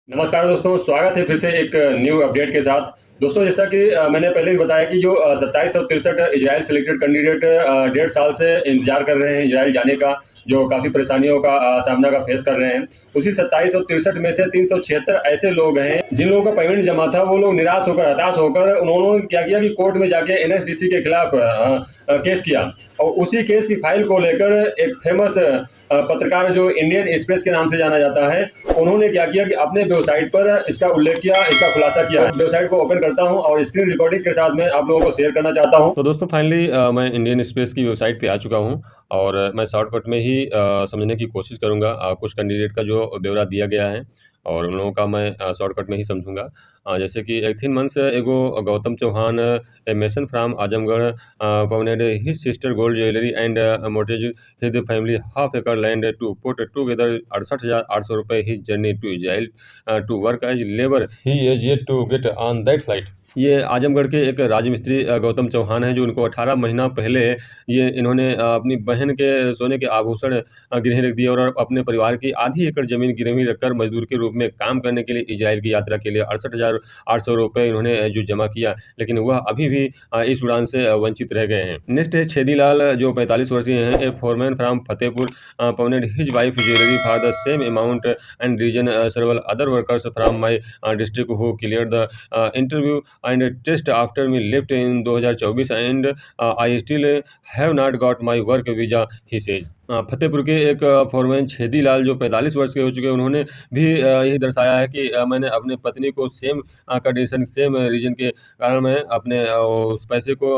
नमस्कार दोस्तों, स्वागत है फिर से एक न्यू अपडेट के साथ। दोस्तों, जैसा कि मैंने पहले भी बताया कि जो 2763 इजराइल सेलेक्टेड कैंडिडेट 1.5 साल से इंतजार कर रहे हैं इजराइल जाने का, जो काफ़ी परेशानियों का सामना का फेस कर रहे हैं। उसी 2763 में से 376 ऐसे लोग हैं जिन लोगों का पेमेंट जमा था। वो लोग निराश होकर, हताश होकर उन्होंने क्या किया कि कोर्ट में जाके एनएसडीसी के खिलाफ केस किया। और उसी केस की फाइल को लेकर एक फेमस पत्रकार जो इंडियन एक्सप्रेस के नाम से जाना जाता है, उन्होंने क्या किया कि अपने वेबसाइट पर इसका उल्लेख किया, इसका खुलासा किया है। वेबसाइट को ओपन करता हूं और स्क्रीन रिकॉर्डिंग के साथ में आप लोगों को शेयर करना चाहता हूं। तो दोस्तों, फाइनली मैं इंडियन एक्सप्रेस की वेबसाइट पे आ चुका हूं और मैं शॉर्टकट में ही समझने की कोशिश करूंगा। कुछ कैंडिडेट का जो ब्यौरा दिया गया है और उन लोगों का मैं शॉर्टकट में ही समझूंगा। जैसे कि 18 months ago Gautam Chauhan a mason from Azamgarh pawned his sister gold jewellery and mortgage his family half acre land to put together 68,800 रुपए his journey to Israel to work as labor. He is yet to get on that flight. ये आजमगढ़ के एक राजमिस्त्री गौतम चौहान हैं, जो उनको 18 महीना पहले ये इन्होंने अपनी बहन के सोने के आभूषण गिरवी रख दिए और अपने परिवार की आधी एकड़ ज़मीन गिरवी रखकर मजदूर के रूप में काम करने के लिए इजराइल की यात्रा के लिए 68,800 रुपये इन्होंने जो जमा किया, लेकिन वह अभी भी इस उड़ान से वंचित रह गए हैं। नेक्स्ट है छेदीलाल, जो 45 वर्षीय हैं। A foreman from Fatehpur pawned his wife jewellery for the same amount and reason several other workers from my district who cleared the interview and test after me left in 2024 and I still have not got my work visa, he says. Fatehpur के एक foreman Chhedilal, जो 45 वर्ष के हो चुके हैं, उन्होंने भी यही दर्शाया है कि मैंने अपने पत्नी को सेम कंडीशन, सेम रीजन के कारण मैं अपने उस पैसे को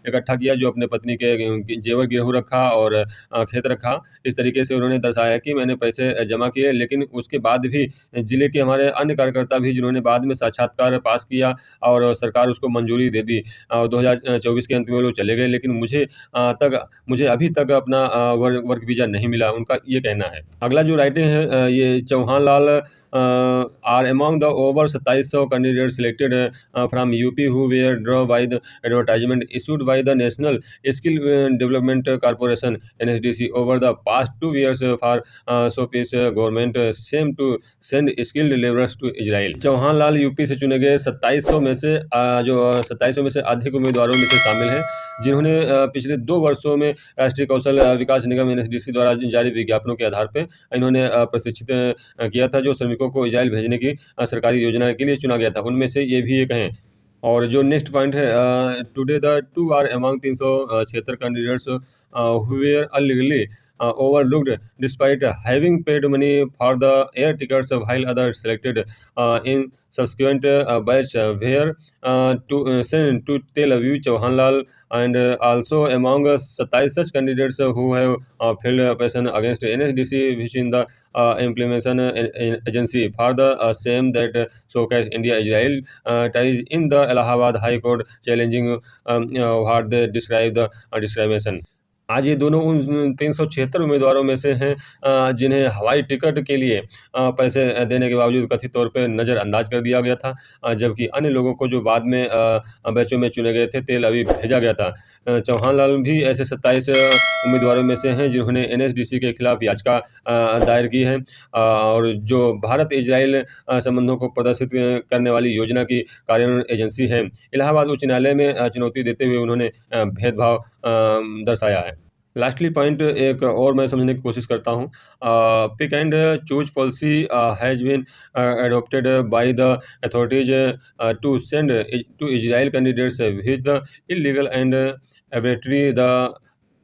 इकट्ठा किया, जो अपने पत्नी के जेवर गिरहू रखा और खेत रखा। इस तरीके से उन्होंने दर्शाया कि मैंने पैसे जमा किए, लेकिन उसके बाद भी ज़िले के हमारे अन्य कार्यकर्ता भी, जिन्होंने बाद में साक्षात्कार पास किया और सरकार उसको मंजूरी दे दी और 2024 के अंत में वो लोग चले गए, लेकिन मुझे अभी तक अपना वर्क वीज़ा नहीं मिला, उनका ये कहना है। अगला जो राइटिंग है, ये Chauhan Lal are among the over 2700 candidate selected from UP who were draw by the advertisement issued by the national skill development corporation NSDC over the past 2 years for showpiece government same to send skilled labourers to Israel. Chauhan Lal UP से चुने गए 2700 में से जो 2700 में से अधिक उम्मीदवारों में से शामिल हैं, जिन्होंने पिछले 2 वर्षों में राष्ट्रीय कौशल विकास निगम एनएसडीसी द्वारा जारी विज्ञापनों के आधार पर इन्होंने प्रशिक्षित किया था, जो श्रमिकों को इजराइल भेजने की सरकारी योजना के लिए चुना गया था। उनमें से ये भी एक हैं। और जो नेक्स्ट पॉइंट है, today the 2 are among 376 candidates who were illegally overlooked despite having paid money for the air tickets while others selected in subsequent batch were sent to Tel Aviv. Chauhan Lal and also among 27 such candidates who have filed a petition against NSDC, which in the implementation agency for the same that showcase India-Israel ties in the Allahabad High Court, challenging what they describe the discrimination. आज ये दोनों उन 376 उम्मीदवारों में से हैं जिन्हें हवाई टिकट के लिए पैसे देने के बावजूद कथित तौर पे नज़रअंदाज कर दिया गया था, जबकि अन्य लोगों को जो बाद में बैचों में चुने गए थे, तेल अवीव भेजा गया था। चौहान लाल भी ऐसे 27 उम्मीदवारों में से हैं जिन्होंने एनएसडीसी के खिलाफ याचिका दायर की है और जो भारत इजराइल संबंधों को प्रदर्शित करने वाली योजना की कार्यान्वयन एजेंसी है। इलाहाबाद उच्च न्यायालय में चुनौती देते हुए उन्होंने भेदभाव दर्शाया है। लास्टली पॉइंट एक और मैं समझने की कोशिश करता हूँ। Pick and choose policy has been adopted by the authorities to send to Israel candidates which the illegal and arbitrary the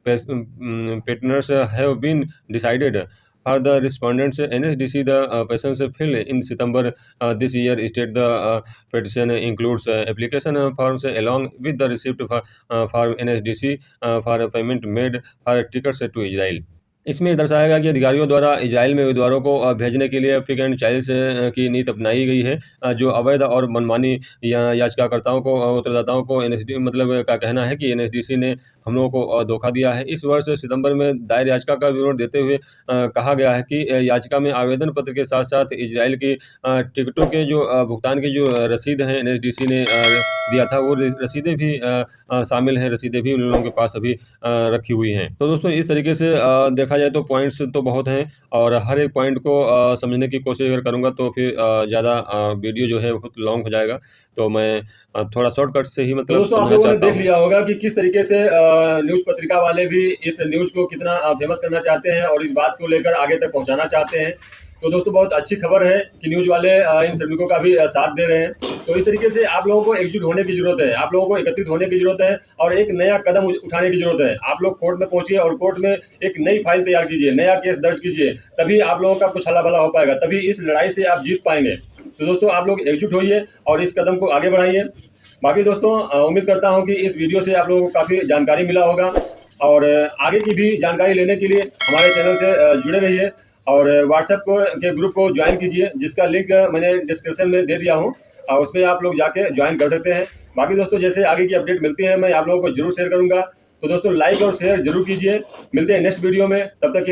petitioners have been decided. For the respondents, NSDC, the petitions filed in September this year, state the petition includes application forms along with the receipt for NSDC for payment made for tickets to Israel. इसमें दर्शाया गया कि अधिकारियों द्वारा Israel में उम्मीदवारों को भेजने के लिए पिक एंड चॉइस की नीति अपनाई गई है, जो अवैध और मनमानी याचिकाकर्ताओं को, उत्तरदाताओं को एनएसडी मतलब का कहना है कि एनएसडीसी ने हम लोगों को धोखा दिया है। इस वर्ष सितंबर में दायर याचिका का विवरण देते हुए कहा गया है कि याचिका में आवेदन पत्र के साथ साथ इजराइल की टिकटों के जो भुगतान की जो रसीद हैं एनएसडीसी ने दिया था, वो रसीदें भी शामिल हैं। रसीदें भी उन लोगों के पास अभी रखी हुई हैं। तो दोस्तों, इस तरीके से देखा देखा जाए तो पॉइंट्स तो बहुत हैं और हर एक पॉइंट को समझने की कोशिश अगर करूँगा तो फिर ज़्यादा वीडियो जो है बहुत लॉन्ग हो जाएगा। तो मैं थोड़ा शॉर्टकट से ही तो मतलब दोस्तों आप समझाना लोगों ने चाहता देख हूँ। लिया होगा कि किस तरीके से न्यूज़ पत्रिका वाले भी इस न्यूज़ को कितना फेमस करना चाहते हैं और इस बात को लेकर आगे तक पहुंचाना चाहते हैं। तो दोस्तों बहुत अच्छी खबर है कि न्यूज़ वाले इन श्रमिकों का भी साथ दे रहे हैं। तो इस तरीके से आप लोगों को एकजुट होने की जरूरत है, आप लोगों को एकत्रित होने की जरूरत है और एक नया कदम उठाने की जरूरत है। आप लोग कोर्ट में पहुंचिए और कोर्ट में एक नई फाइल तैयार कीजिए, नया केस दर्ज कीजिए, तभी आप लोगों का कुछ हला भला हो पाएगा, तभी इस लड़ाई से आप जीत पाएंगे। तो दोस्तों आप लोग एकजुट होइए और इस कदम को आगे बढ़ाइए। बाकी दोस्तों उम्मीद करता हूं कि इस वीडियो से आप लोगों को काफ़ी जानकारी मिला होगा और आगे की भी जानकारी लेने के लिए हमारे चैनल से जुड़े रहिए और व्हाट्सएप के ग्रुप को ज्वाइन कीजिए, जिसका लिंक मैंने डिस्क्रिप्शन में दे दिया हूं, उसमें आप लोग जाके ज्वाइन कर सकते हैं। बाकी दोस्तों जैसे आगे की अपडेट मिलती है मैं आप लोगों को जरूर शेयर करूँगा। तो दोस्तों लाइक और शेयर जरूर कीजिए। मिलते हैं नेक्स्ट वीडियो में, तब तक के लिए